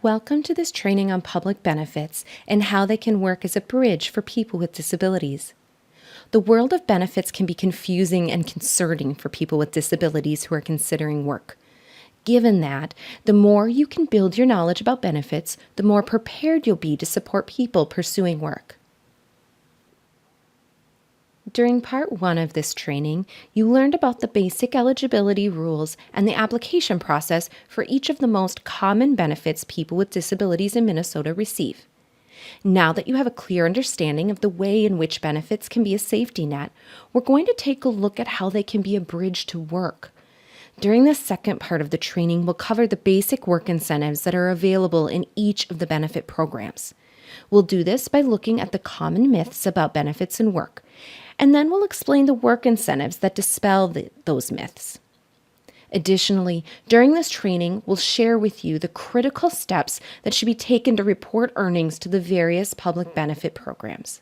Welcome to this training on public benefits and how they can work as a bridge for people with disabilities. The world of benefits can be confusing and concerning for people with disabilities who are considering work. Given that, the more you can build your knowledge about benefits, the more prepared you'll be to support people pursuing work. During part 1 of this training, you learned about the basic eligibility rules and the application process for each of the most common benefits people with disabilities in Minnesota receive. Now that you have a clear understanding of the way in which benefits can be a safety net, we're going to take a look at how they can be a bridge to work. During the second part of the training, we'll cover the basic work incentives that are available in each of the benefit programs. We'll do this by looking at the common myths about benefits and work, and then we'll explain the work incentives that dispel those myths. Additionally, during this training, we'll share with you the critical steps that should be taken to report earnings to the various public benefit programs.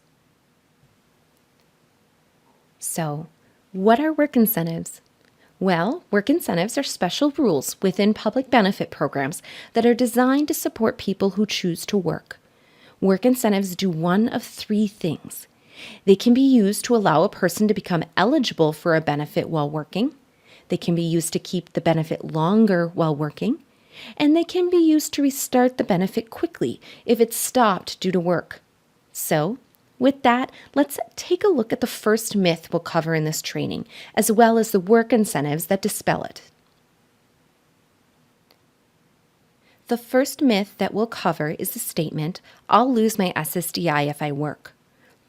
So, what are work incentives? Well, work incentives are special rules within public benefit programs that are designed to support people who choose to work. Work incentives do one of 3 things. They can be used to allow a person to become eligible for a benefit while working. They can be used to keep the benefit longer while working. And they can be used to restart the benefit quickly if it's stopped due to work. So, with that, let's take a look at the first myth we'll cover in this training, as well as the work incentives that dispel it. The first myth that we'll cover is the statement, "I'll lose my SSDI if I work."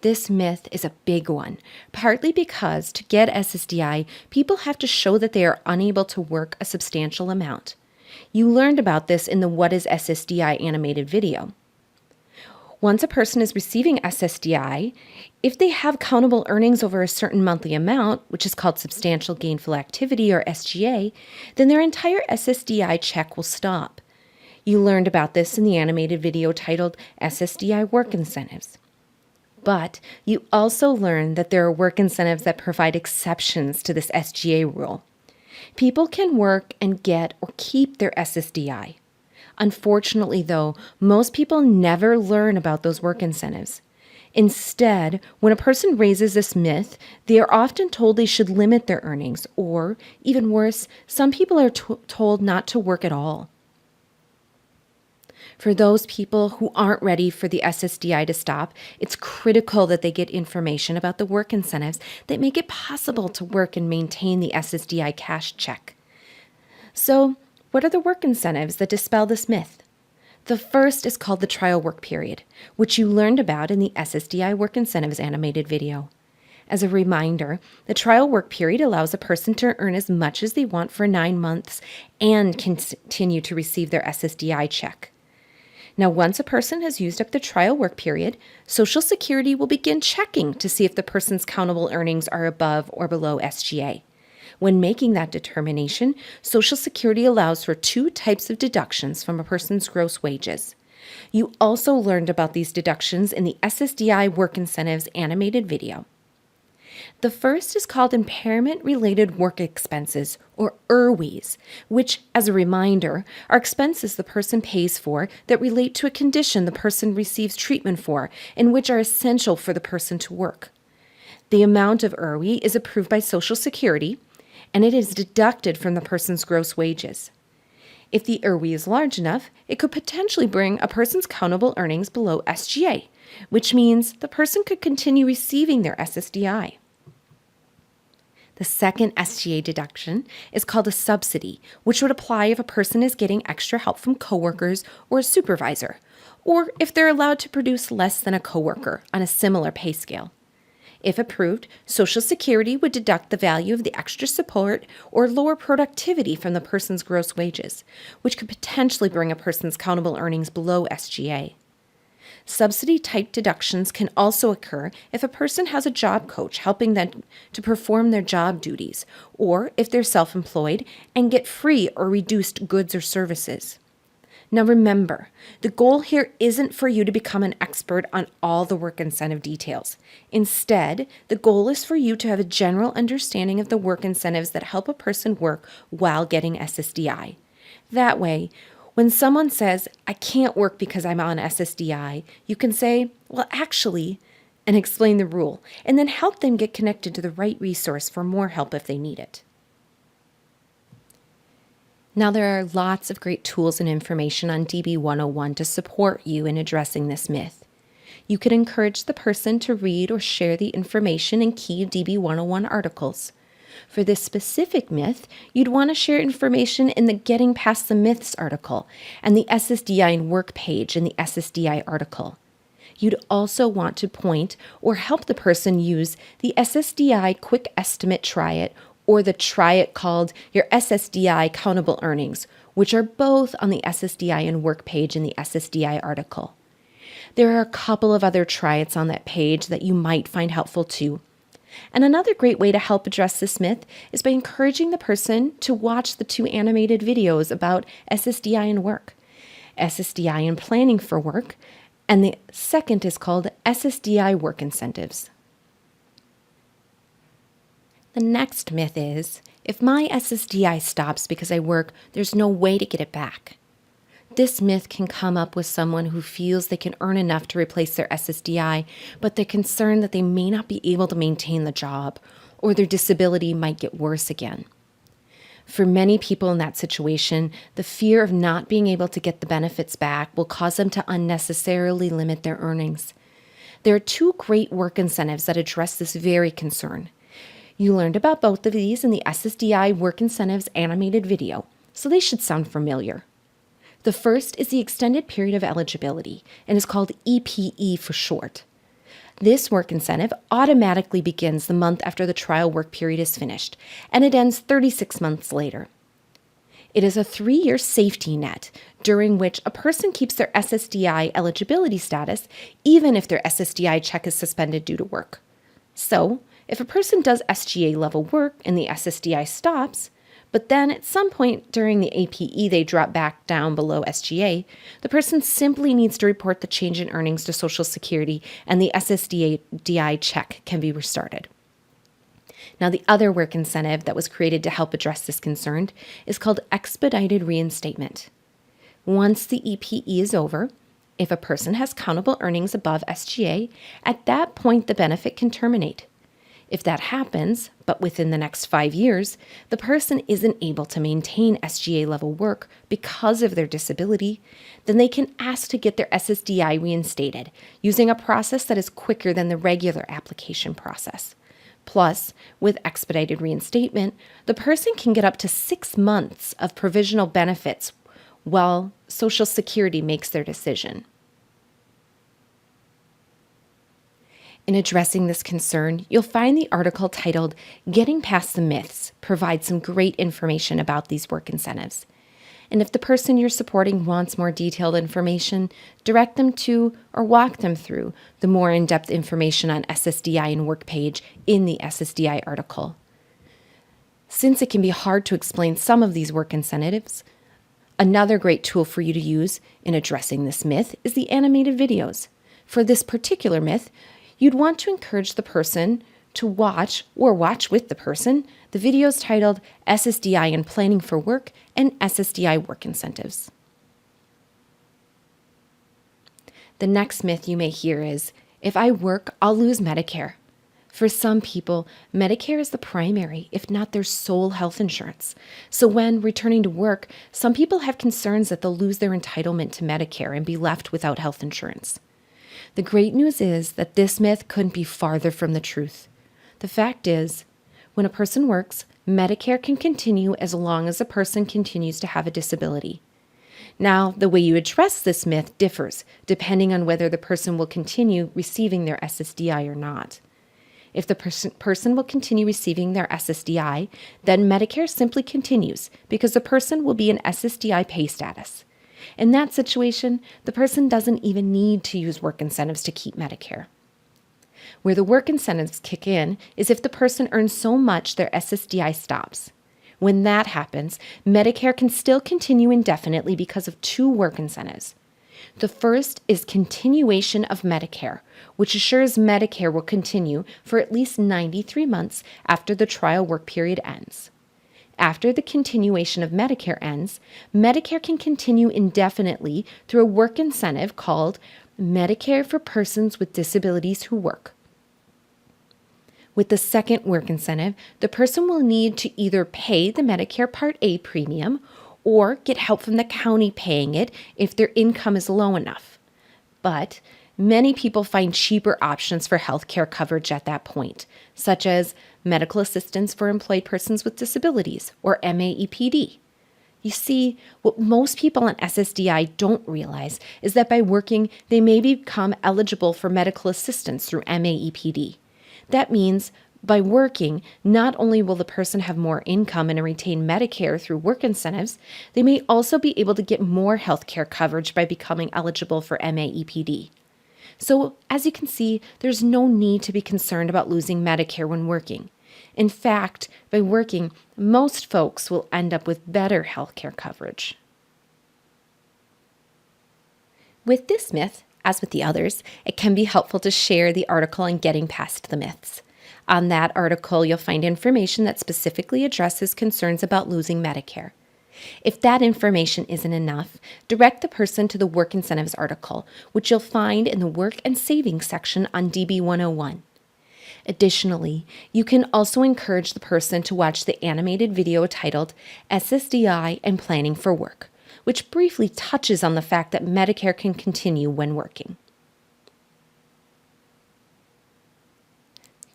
This myth is a big one, partly because to get SSDI, people have to show that they are unable to work a substantial amount. You learned about this in the What is SSDI animated video. Once a person is receiving SSDI, if they have countable earnings over a certain monthly amount, which is called Substantial Gainful Activity or SGA, then their entire SSDI check will stop. You learned about this in the animated video titled SSDI Work Incentives. But you also learned that there are work incentives that provide exceptions to this SGA rule. People can work and get or keep their SSDI. Unfortunately, though, most people never learn about those work incentives. Instead, when a person raises this myth, they are often told they should limit their earnings, or, even worse, some people are told not to work at all. For those people who aren't ready for the SSDI to stop, it's critical that they get information about the work incentives that make it possible to work and maintain the SSDI cash check. So, what are the work incentives that dispel this myth? The first is called the trial work period, which you learned about in the SSDI Work Incentives animated video. As a reminder, the trial work period allows a person to earn as much as they want for 9 months and continue to receive their SSDI check. Now, once a person has used up the trial work period, Social Security will begin checking to see if the person's countable earnings are above or below SGA. When making that determination, Social Security allows for 2 types of deductions from a person's gross wages. You also learned about these deductions in the SSDI Work Incentives animated video. The first is called Impairment-Related Work Expenses, or IRWEs, which, as a reminder, are expenses the person pays for that relate to a condition the person receives treatment for and which are essential for the person to work. The amount of IRWE is approved by Social Security, and it is deducted from the person's gross wages. If the IRWE is large enough, it could potentially bring a person's countable earnings below SGA, which means the person could continue receiving their SSDI. The second SGA deduction is called a subsidy, which would apply if a person is getting extra help from coworkers or a supervisor, or if they're allowed to produce less than a coworker on a similar pay scale. If approved, Social Security would deduct the value of the extra support or lower productivity from the person's gross wages, which could potentially bring a person's countable earnings below SGA. Subsidy-type deductions can also occur if a person has a job coach helping them to perform their job duties, or if they're self-employed and get free or reduced goods or services. Now remember, the goal here isn't for you to become an expert on all the work incentive details. Instead, the goal is for you to have a general understanding of the work incentives that help a person work while getting SSDI. That way, When someone says, I can't work because I'm on SSDI, you can say, well, actually, and explain the rule, and then help them get connected to the right resource for more help if they need it. Now, there are lots of great tools and information on DB 101 to support you in addressing this myth. You could encourage the person to read or share the information in key DB 101 articles. For this specific myth, you'd want to share information in the Getting Past the Myths article and the SSDI and Work page in the SSDI article. You'd also want to point or help the person use the SSDI Quick Estimate Try It or the Try It called Your SSDI Countable Earnings, which are both on the SSDI and Work page in the SSDI article. There are a couple of other Try It's on that page that you might find helpful too. And another great way to help address this myth is by encouraging the person to watch the 2 animated videos about SSDI and Work, SSDI and Planning for Work, and the second is called SSDI Work Incentives. The next myth is, if my SSDI stops because I work, there's no way to get it back. This myth can come up with someone who feels they can earn enough to replace their SSDI, but they're concerned that they may not be able to maintain the job, or their disability might get worse again. For many people in that situation, the fear of not being able to get the benefits back will cause them to unnecessarily limit their earnings. There are 2 great work incentives that address this very concern. You learned about both of these in the SSDI Work Incentives animated video, so they should sound familiar. The first is the extended period of eligibility and is called EPE for short. This work incentive automatically begins the month after the trial work period is finished, and it ends 36 months later. It is a 3-year safety net during which a person keeps their SSDI eligibility status even if their SSDI check is suspended due to work. So, if a person does SGA level work and the SSDI stops, but then at some point during the APE they drop back down below SGA, the person simply needs to report the change in earnings to Social Security and the SSDI check can be restarted. Now, the other work incentive that was created to help address this concern is called expedited reinstatement. Once the EPE is over, if a person has countable earnings above SGA, at that point the benefit can terminate. If that happens, but within the next 5 years, the person isn't able to maintain SGA level work because of their disability, then they can ask to get their SSDI reinstated using a process that is quicker than the regular application process. Plus, with expedited reinstatement, the person can get up to 6 months of provisional benefits while Social Security makes their decision. In addressing this concern, you'll find the article titled Getting Past the Myths provides some great information about these work incentives. And if the person you're supporting wants more detailed information, direct them to or walk them through the more in-depth information on SSDI and Work page in the SSDI article. Since it can be hard to explain some of these work incentives, another great tool for you to use in addressing this myth is the animated videos. For this particular myth, you'd want to encourage the person to watch, or watch with the person, the videos titled SSDI and Planning for Work and SSDI Work Incentives. The next myth you may hear is, if I work, I'll lose Medicare. For some people, Medicare is the primary, if not their sole health insurance. So when returning to work, some people have concerns that they'll lose their entitlement to Medicare and be left without health insurance. The great news is that this myth couldn't be farther from the truth. The fact is, when a person works, Medicare can continue as long as a person continues to have a disability. Now, the way you address this myth differs depending on whether the person will continue receiving their SSDI or not. If the person will continue receiving their SSDI, then Medicare simply continues because the person will be in SSDI pay status. In that situation, the person doesn't even need to use work incentives to keep Medicare. Where the work incentives kick in is if the person earns so much their SSDI stops. When that happens, Medicare can still continue indefinitely because of 2 work incentives. The first is continuation of Medicare, which assures Medicare will continue for at least 93 months after the trial work period ends. After the continuation of Medicare ends, Medicare can continue indefinitely through a work incentive called Medicare for Persons with Disabilities Who Work. With the second work incentive, the person will need to either pay the Medicare Part A premium or get help from the county paying it if their income is low enough. But many people find cheaper options for health care coverage at that point, such as medical assistance for employed persons with disabilities, or MAEPD. You see, what most on SSDI don't realize is that by working, they may become eligible for medical assistance through MAEPD. That means by working, not only will the person have more income and retain Medicare through work incentives, they may also be able to get more health care coverage by becoming eligible for MAEPD. So, as you can see, there's no need to be concerned about losing Medicare when working. In fact, by working, most folks will end up with better health care coverage. With this myth, as with the others, it can be helpful to share the article on Getting Past the Myths. On that article, you'll find information that specifically addresses concerns about losing Medicare. If that information isn't enough, direct the person to the Work Incentives article, which you'll find in the Work and Savings section on DB 101. Additionally, you can also encourage the person to watch the animated video titled SSDI and Planning for Work, which briefly touches on the fact that Medicare can continue when working.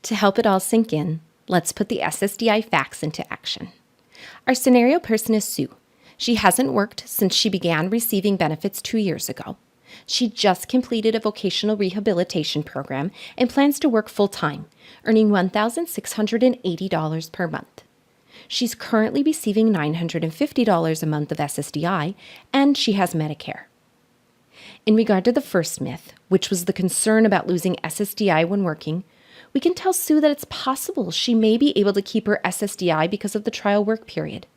To help it all sink in, let's put the SSDI facts into action. Our scenario person is Sue. She hasn't worked since she began receiving benefits 2 years ago. She just completed a vocational rehabilitation program and plans to work full-time, earning $1,680 per month. She's currently receiving $950 a month of SSDI, and she has Medicare. In regard to the first myth, which was the concern about losing SSDI when working, we can tell Sue that it's possible she may be able to keep her SSDI because of the trial work period.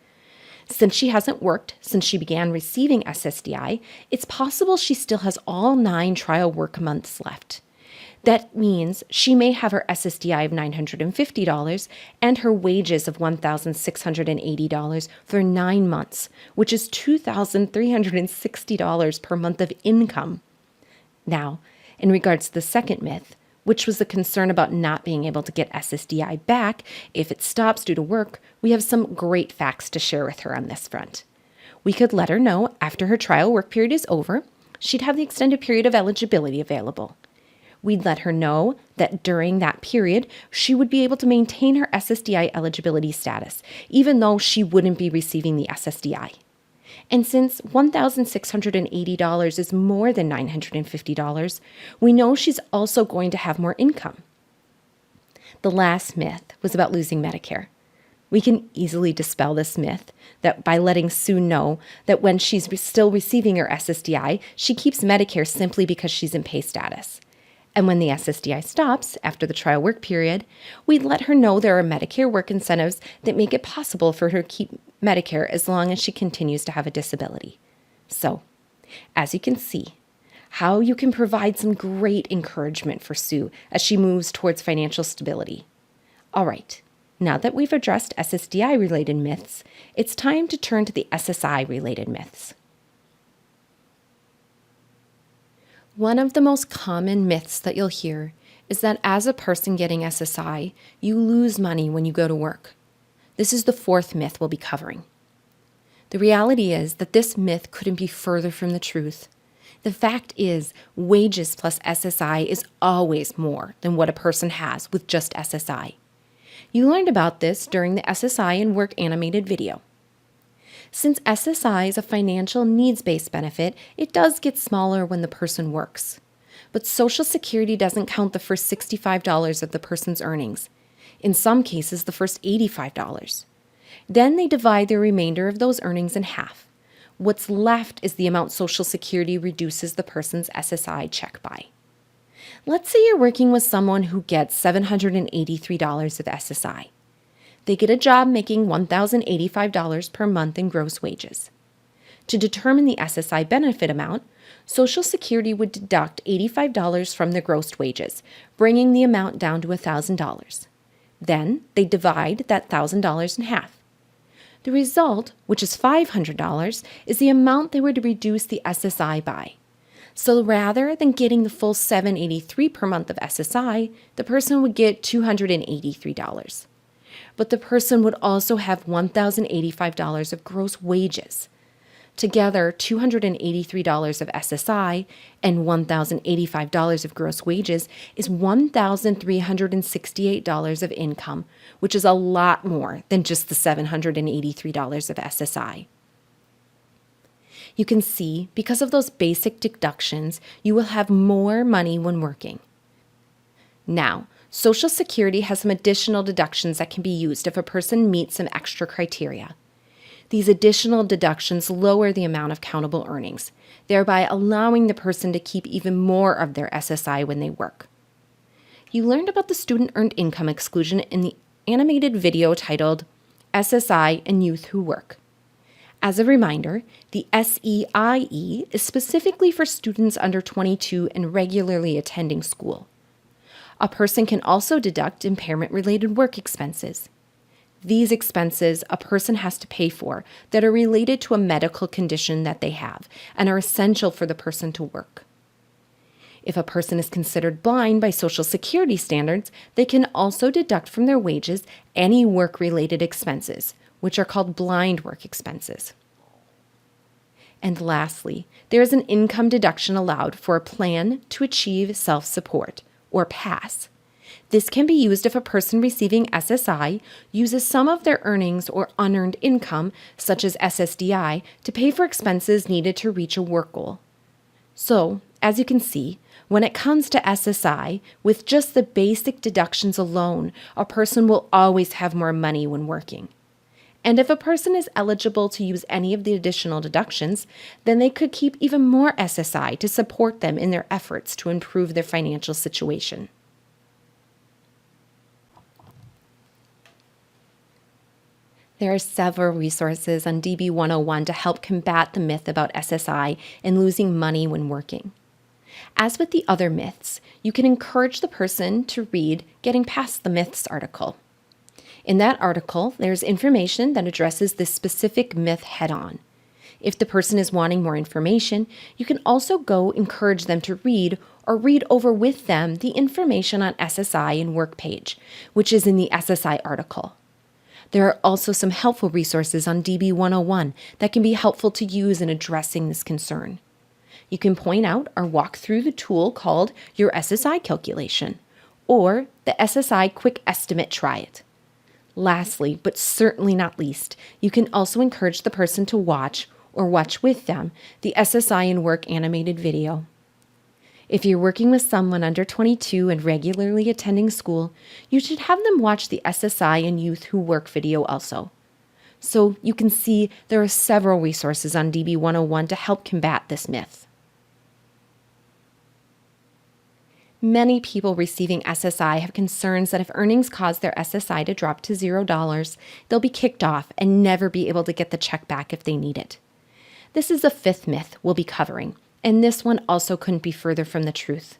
Since she hasn't worked since she began receiving SSDI, it's possible she still has all 9 trial work months left. That means she may have her SSDI of $950 and her wages of $1,680 for 9 months, which is $2,360 per month of income. Now, in regards to the second myth, which was the concern about not being able to get SSDI back if it stops due to work, we have some great facts to share with her on this front. We could let her know after her trial work period is over, she'd have the extended period of eligibility available. We'd let her know that during that period, she would be able to maintain her SSDI eligibility status, even though she wouldn't be receiving the SSDI. And since $1,680 is more than $950, we know she's also going to have more income. The last myth was about losing Medicare. We can easily dispel this myth that by letting Sue know that when she's still receiving her SSDI, she keeps Medicare simply because she's in pay status. And when the SSDI stops after the trial work period, we let her know there are Medicare work incentives that make it possible for her to keep Medicare as long as she continues to have a disability. So, as you can see, how you can provide some great encouragement for Sue as she moves towards financial stability. All right, now that we've addressed SSDI-related myths, it's time to turn to the SSI-related myths. One of the most common myths that you'll hear is that as a person getting SSI, you lose money when you go to work. This is the fourth myth we'll be covering. The reality is that this myth couldn't be further from the truth. The fact is, wages plus SSI is always more than what a person has with just SSI. You learned about this during the SSI and Work animated video. Since SSI is a financial needs-based benefit, it does get smaller when the person works. But Social Security doesn't count the first $65 of the person's earnings. In some cases, the first $85. Then they divide the remainder of those earnings in half. What's left is the amount Social Security reduces the person's SSI check by. Let's say you're working with someone who gets $783 of SSI. They get a job making $1,085 per month in gross wages. To determine the SSI benefit amount, Social Security would deduct $85 from their gross wages, bringing the amount down to $1,000. Then they divide that $1,000 in half. The result, which is $500, is the amount they would reduce the SSI by. So rather than getting the full $783 per month of SSI, the person would get $283. But the person would also have $1,085 of gross wages. Together, $283 of SSI and $1,085 of gross wages is $1,368 of income, which is a lot more than just the $783 of SSI. You can see, because of those basic deductions, you will have more money when working. Now, Social Security has some additional deductions that can be used if a person meets some extra criteria. These additional deductions lower the amount of countable earnings, thereby allowing the person to keep even more of their SSI when they work. You learned about the Student Earned Income exclusion in the animated video titled SSI and Youth Who Work. As a reminder, the SEIE is specifically for students under 22 and regularly attending school. A person can also deduct impairment-related work expenses. These expenses a person has to pay for that are related to a medical condition that they have and are essential for the person to work. If a person is considered blind by Social Security standards, they can also deduct from their wages any work-related expenses, which are called blind work expenses. And lastly, there is an income deduction allowed for a plan to achieve self-support, or PASS. This can be used if a person receiving SSI uses some of their earnings or unearned income, such as SSDI, to pay for expenses needed to reach a work goal. So, as you can see, when it comes to SSI, with just the basic deductions alone, a person will always have more money when working. And if a person is eligible to use any of the additional deductions, then they could keep even more SSI to support them in their efforts to improve their financial situation. There are several resources on DB 101 to help combat the myth about SSI and losing money when working. As with the other myths, you can encourage the person to read Getting Past the Myths article. In that article, there's information that addresses this specific myth head-on. If the person is wanting more information, you can also go encourage them to read or read over with them the information on SSI and Work page, which is in the SSI article. There are also some helpful resources on DB 101 that can be helpful to use in addressing this concern. You can point out or walk through the tool called Your SSI Calculation, or the SSI Quick Estimate Try It. Lastly, but certainly not least, you can also encourage the person to watch or watch with them the SSI and Work animated video. If you're working with someone under 22 and regularly attending school, you should have them watch the SSI and Youth Who Work video also. So you can see there are several resources on DB 101 to help combat this myth. Many people receiving SSI have concerns that if earnings cause their SSI to drop to $0, they'll be kicked off and never be able to get the check back if they need it. This is the fifth myth we'll be covering, and this one also couldn't be further from the truth.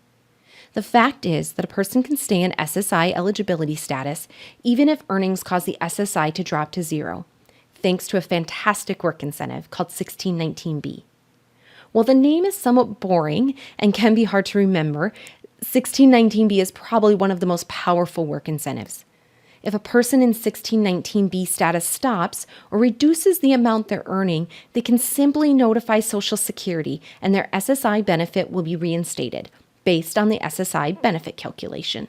The fact is that a person can stay in SSI eligibility status even if earnings cause the SSI to drop to $0, thanks to a fantastic work incentive called 1619B. While the name is somewhat boring and can be hard to remember, 1619B is probably one of the most powerful work incentives. If a person in 1619B status stops or reduces the amount they're earning, they can simply notify Social Security and their SSI benefit will be reinstated based on the SSI benefit calculation.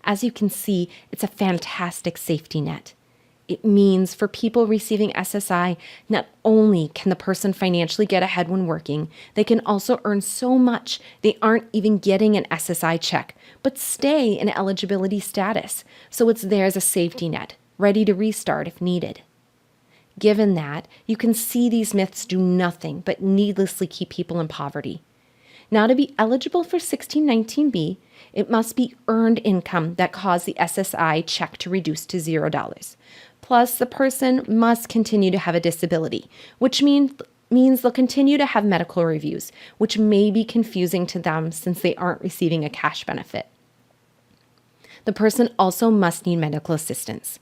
As you can see, it's a fantastic safety net. It means for people receiving SSI, not only can the person financially get ahead when working, they can also earn so much they aren't even getting an SSI check, but stay in eligibility status, so it's there as a safety net, ready to restart if needed. Given that, you can see these myths do nothing but needlessly keep people in poverty. Now, to be eligible for 1619B, it must be earned income that caused the SSI check to reduce to $0. Plus, the person must continue to have a disability, which means they'll continue to have medical reviews, which may be confusing to them since they aren't receiving a cash benefit. The person also must need medical assistance.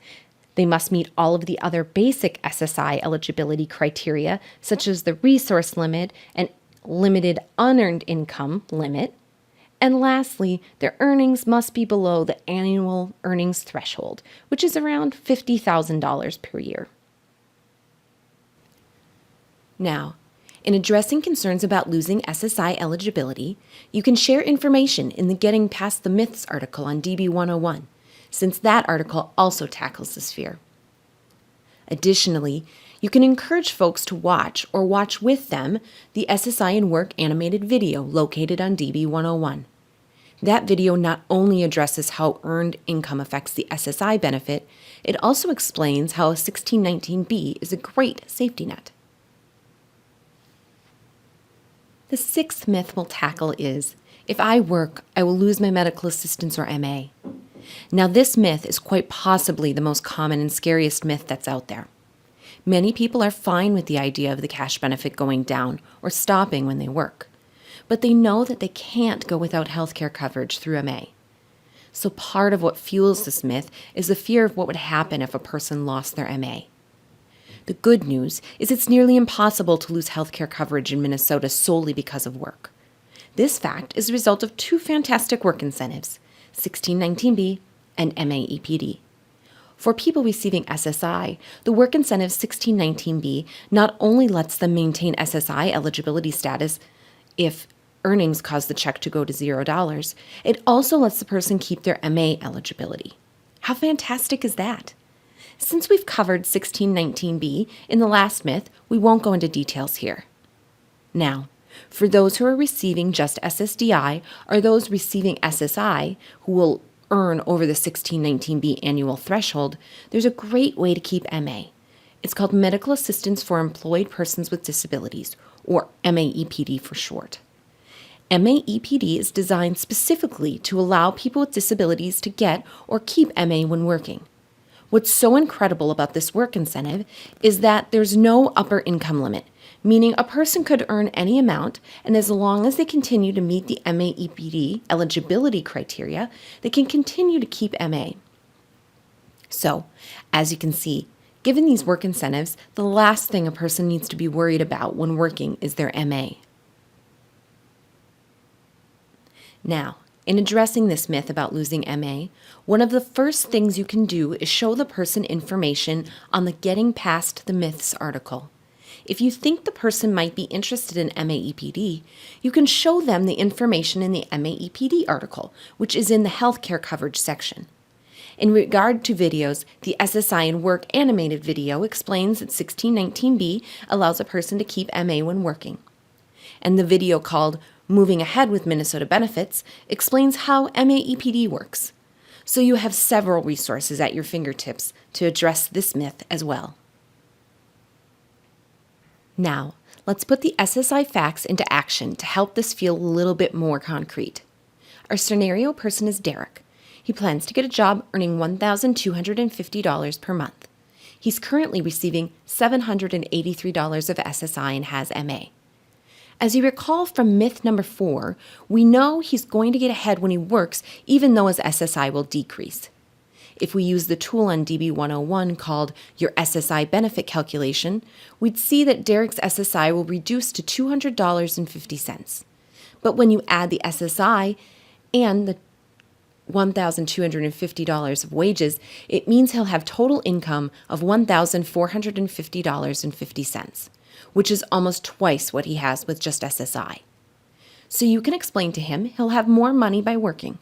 They must meet all of the other basic SSI eligibility criteria, such as the resource limit and limited unearned income limit. And lastly, their earnings must be below the annual earnings threshold, which is around $50,000 per year. Now, in addressing concerns about losing SSI eligibility, you can share information in the Getting Past the Myths article on DB 101, since that article also tackles this fear. Additionally, you can encourage folks to watch or watch with them the SSI in Work animated video located on DB 101. That video not only addresses how earned income affects the SSI benefit, it also explains how a 1619B is a great safety net. The sixth myth we'll tackle is, if I work, I will lose my medical assistance or MA. Now, this myth is quite possibly the most common and scariest myth that's out there. Many people are fine with the idea of the cash benefit going down or stopping when they work, but they know that they can't go without healthcare coverage through MA. So part of what fuels this myth is the fear of what would happen if a person lost their MA. The good news is it's nearly impossible to lose healthcare coverage in Minnesota solely because of work. This fact is a result of two fantastic work incentives, 1619B and MAEPD. For people receiving SSI, the work incentive 1619B not only lets them maintain SSI eligibility status if earnings cause the check to go to $0, it also lets the person keep their MA eligibility. How fantastic is that? Since we've covered 1619B in the last myth, we won't go into details here. Now, for those who are receiving just SSDI or those receiving SSI who will earn over the 1619B annual threshold, there's a great way to keep MA. It's called Medical Assistance for Employed Persons with Disabilities, or MAEPD for short. MAEPD is designed specifically to allow people with disabilities to get or keep MA when working. What's so incredible about this work incentive is that there's no upper income limit, meaning a person could earn any amount, and as long as they continue to meet the MAEPD eligibility criteria, they can continue to keep MA. So, as you can see, given these work incentives, the last thing a person needs to be worried about when working is their MA. Now, in addressing this myth about losing MA, one of the first things you can do is show the person information on the Getting Past the Myths article. If you think the person might be interested in MAEPD, you can show them the information in the MAEPD article, which is in the healthcare coverage section. In regard to videos, the SSI in Work animated video explains that 1619B allows a person to keep MA when working. And the video called Moving Ahead with Minnesota Benefits explains how MAEPD works. So you have several resources at your fingertips to address this myth as well. Now, let's put the SSI facts into action to help this feel a little bit more concrete. Our scenario person is Derek. He plans to get a job earning $1,250 per month. He's currently receiving $783 of SSI and has MA. As you recall from myth number 4, we know he's going to get ahead when he works, even though his SSI will decrease. If we use the tool on DB 101 called your SSI benefit calculation, we'd see that Derek's SSI will reduce to $200.50. But when you add the SSI and the $1,250 of wages, it means he'll have total income of $1,450.50, which is almost twice what he has with just SSI. So you can explain to him he'll have more money by working.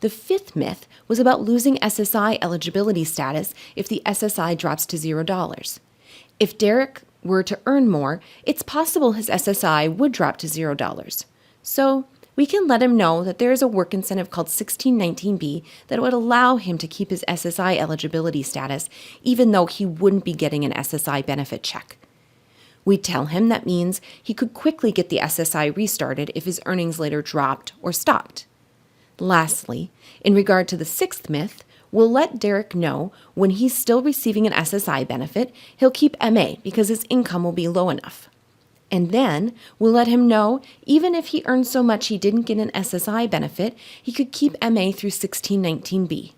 The fifth myth was about losing SSI eligibility status if the SSI drops to $0. If Derek were to earn more, it's possible his SSI would drop to $0. So we can let him know that there is a work incentive called 1619B that would allow him to keep his SSI eligibility status even though he wouldn't be getting an SSI benefit check. We tell him that means he could quickly get the SSI restarted if his earnings later dropped or stopped. Lastly, in regard to the sixth myth, we'll let Derek know when he's still receiving an SSI benefit, he'll keep MA because his income will be low enough. And then we'll let him know even if he earned so much he didn't get an SSI benefit, he could keep MA through 1619B.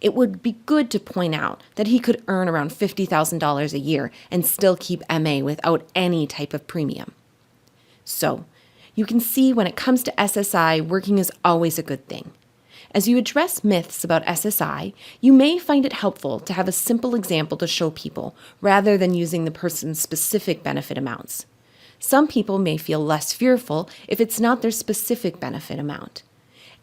it would be good to point out that he could earn around $50,000 a year and still keep MA without any type of premium. So, you can see when it comes to SSI, working is always a good thing. As you address myths about SSI, you may find it helpful to have a simple example to show people rather than using the person's specific benefit amounts. Some people may feel less fearful if it's not their specific benefit amount.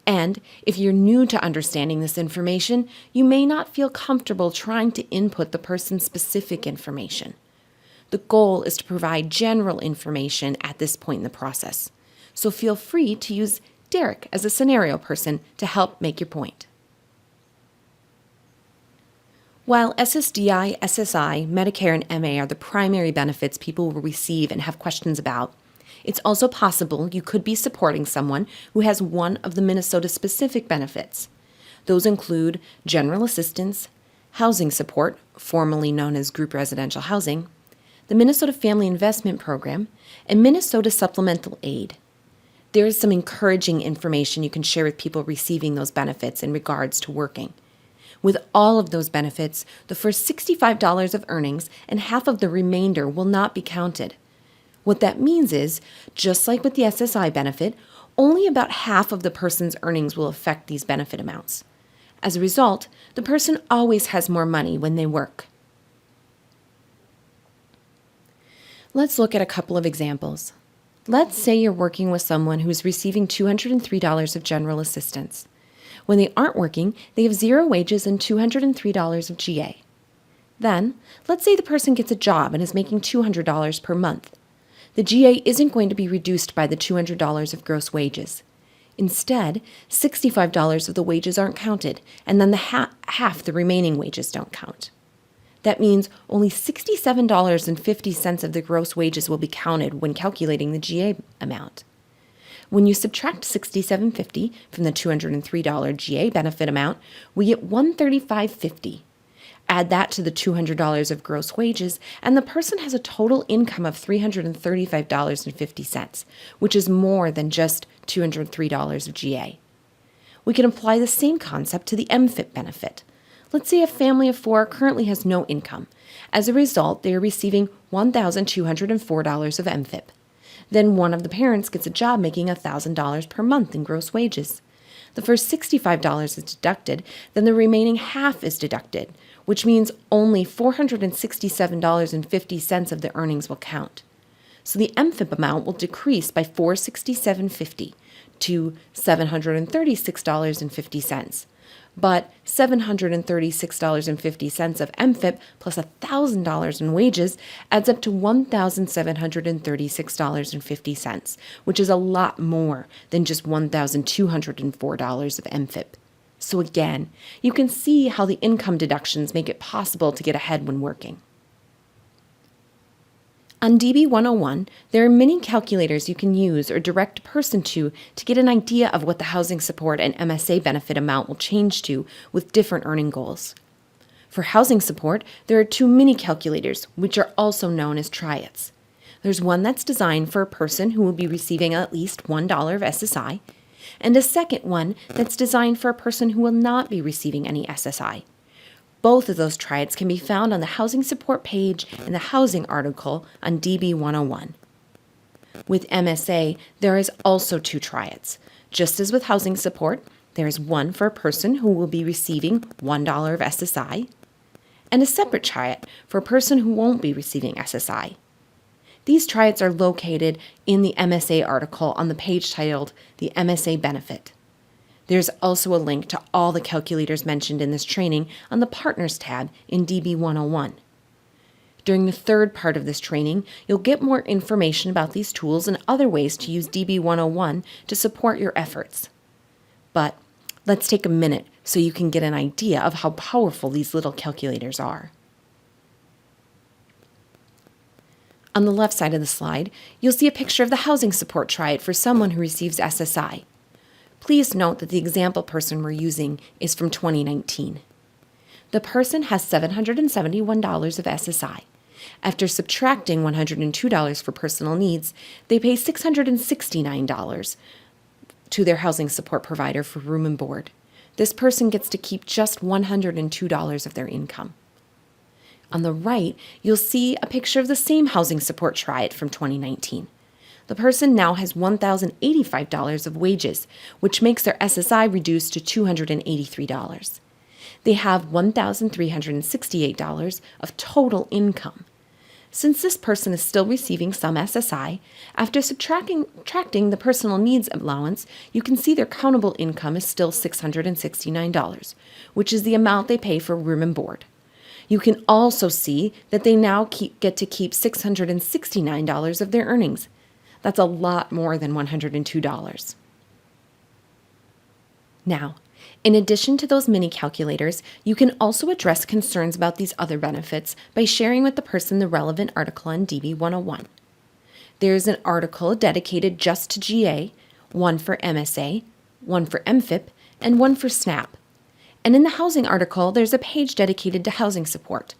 And if you're new to understanding this information, you may not feel comfortable trying to input the person's specific information. The goal is to provide general information at this point in the process. So feel free to use Derek as a scenario person to help make your point. While SSDI, SSI, Medicare, and MA are the primary benefits people will receive and have questions about, it's also possible you could be supporting someone who has one of the Minnesota-specific benefits. Those include general assistance, housing support, formerly known as group residential housing, the Minnesota Family Investment Program, and Minnesota Supplemental Aid. There is some encouraging information you can share with people receiving those benefits in regards to working. With all of those benefits, the first $65 of earnings and half of the remainder will not be counted. What that means is, just like with the SSI benefit, only about half of the person's earnings will affect these benefit amounts. As a result, the person always has more money when they work. Let's look at a couple of examples. Let's say you're working with someone who's receiving $203 of general assistance. When they aren't working, they have 0 wages and $203 of GA. Then, let's say the person gets a job and is making $200 per month. The GA isn't going to be reduced by the $200 of gross wages. Instead, $65 of the wages aren't counted, and then the half the remaining wages don't count. That means only $67.50 of the gross wages will be counted when calculating the GA amount. When you subtract $67.50 from the $203 GA benefit amount, we get $135.50. Add that to the $200 of gross wages, and the person has a total income of $335.50, which is more than just $203 of GA. We can apply the same concept to the MFIP benefit. Let's say a family of 4 currently has no income. As a result, they are receiving $1,204 of MFIP. Then one of the parents gets a job making $1,000 per month in gross wages. The first $65 is deducted, then the remaining half is deducted, which means only $467.50 of the earnings will count. So the MFIP amount will decrease by $467.50 to $736.50. But $736.50 of MFIP plus $1,000 in wages adds up to $1,736.50, which is a lot more than just $1,204 of MFIP. So again, you can see how the income deductions make it possible to get ahead when working. On DB 101, there are many calculators you can use or direct a person to get an idea of what the housing support and MSA benefit amount will change to with different earning goals. For housing support, there are 2 mini calculators, which are also known as triads. There's one that's designed for a person who will be receiving at least $1 of SSI, and a second one that's designed for a person who will not be receiving any SSI. Both of those triads can be found on the housing support page in the housing article on DB 101. With MSA, there is also 2 triads. Just as with housing support, there is one for a person who will be receiving $1 of SSI, and a separate triad for a person who won't be receiving SSI. These triads are located in the MSA article on the page titled The MSA Benefit. There's also a link to all the calculators mentioned in this training on the Partners tab in DB 101. During the 3rd part of this training, you'll get more information about these tools and other ways to use DB 101 to support your efforts. But let's take a minute so you can get an idea of how powerful these little calculators are. On the left side of the slide, you'll see a picture of the housing support triad for someone who receives SSI. Please note that the example person we're using is from 2019. The person has $771 of SSI. After subtracting $102 for personal needs, they pay $669 to their housing support provider for room and board. This person gets to keep just $102 of their income. On the right, you'll see a picture of the same housing support triad from 2019. The person now has $1,085 of wages, which makes their SSI reduced to $283. They have $1,368 of total income. Since this person is still receiving some SSI, after subtracting the personal needs allowance, you can see their countable income is still $669, which is the amount they pay for room and board. You can also see that they now get to keep $669 of their earnings. That's a lot more than $102. Now, in addition to those mini calculators, you can also address concerns about these other benefits by sharing with the person the relevant article on DB 101. There's an article dedicated just to GA, one for MSA, one for MFIP, and one for SNAP. And in the housing article, there's a page dedicated to housing support.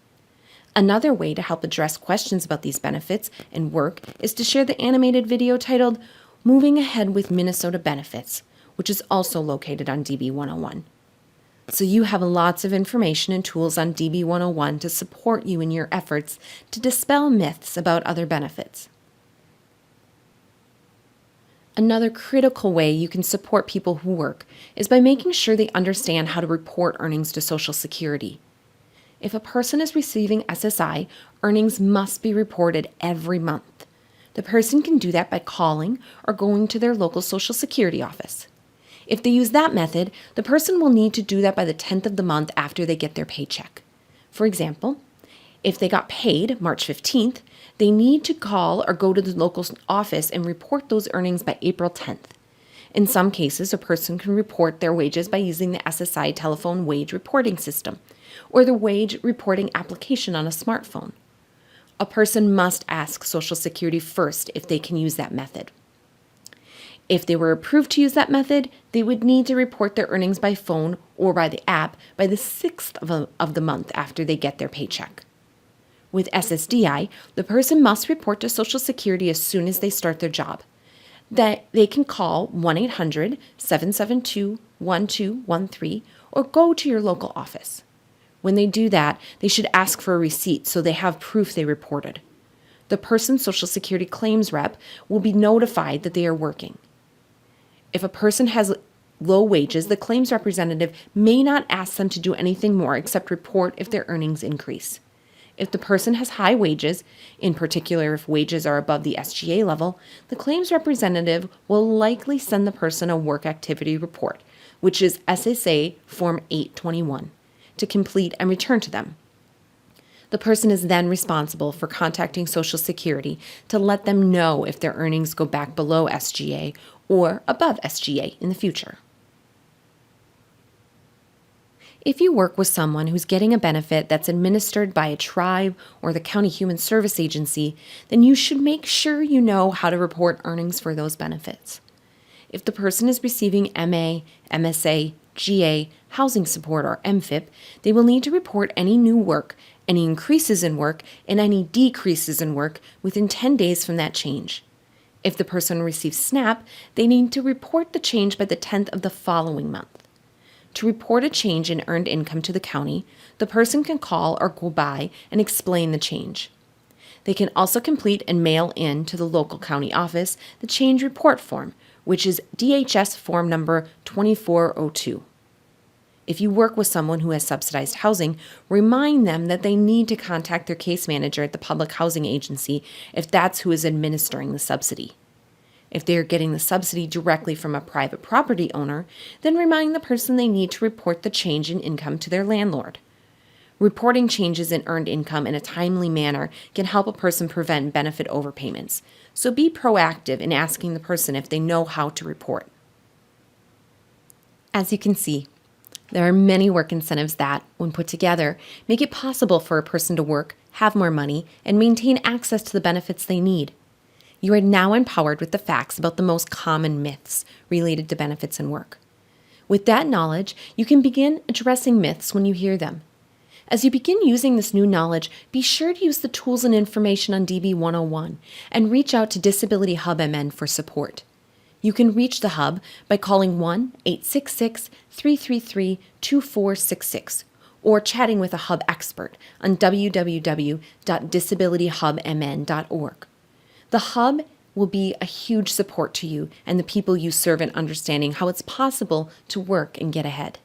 Another way to help address questions about these benefits and work is to share the animated video titled Moving Ahead with Minnesota Benefits, which is also located on DB 101. So you have lots of information and tools on DB 101 to support you in your efforts to dispel myths about other benefits. Another critical way you can support people who work is by making sure they understand how to report earnings to Social Security. If a person is receiving SSI, earnings must be reported every month. The person can do that by calling or going to their local Social Security office. If they use that method, the person will need to do that by the 10th of the month after they get their paycheck. For example, if they got paid March 15th, they need to call or go to the local office and report those earnings by April 10th. In some cases, a person can report their wages by using the SSI telephone wage reporting system or the wage reporting application on a smartphone. A person must ask Social Security first if they can use that method. If they were approved to use that method, they would need to report their earnings by phone or by the app by the 6th of the month after they get their paycheck. With SSDI, the person must report to Social Security as soon as they start their job. That they can call 1-800-772-1213 or go to your local office. When they do that, they should ask for a receipt so they have proof they reported. The person's Social Security claims rep will be notified that they are working. If a person has low wages, the claims representative may not ask them to do anything more except report if their earnings increase. If the person has high wages, in particular if wages are above the SGA level, the claims representative will likely send the person a work activity report, which is SSA Form 821, to complete and return to them. The person is then responsible for contacting Social Security to let them know if their earnings go back below SGA or above SGA in the future. If you work with someone who's getting a benefit that's administered by a tribe or the County Human Service Agency, then you should make sure you know how to report earnings for those benefits. If the person is receiving MA, MSA, GA, housing support, or MFIP, they will need to report any new work, any increases in work, and any decreases in work within 10 days from that change. If the person receives SNAP, they need to report the change by the 10th of the following month. To report a change in earned income to the county, the person can call or go by and explain the change. They can also complete and mail in to the local county office the change report form, which is DHS form number 2402. If you work with someone who has subsidized housing, remind them that they need to contact their case manager at the public housing agency if that's who is administering the subsidy. If they are getting the subsidy directly from a private property owner, then remind the person they need to report the change in income to their landlord. Reporting changes in earned income in a timely manner can help a person prevent benefit overpayments, so be proactive in asking the person if they know how to report. As you can see, there are many work incentives that, when put together, make it possible for a person to work, have more money, and maintain access to the benefits they need. You are now empowered with the facts about the most common myths related to benefits and work. With that knowledge, you can begin addressing myths when you hear them. As you begin using this new knowledge, be sure to use the tools and information on DB 101 and reach out to Disability Hub MN for support. You can reach the Hub by calling 1-866-333-2466 or chatting with a Hub expert on www.disabilityhubmn.org. The Hub will be a huge support to you and the people you serve in understanding how it's possible to work and get ahead.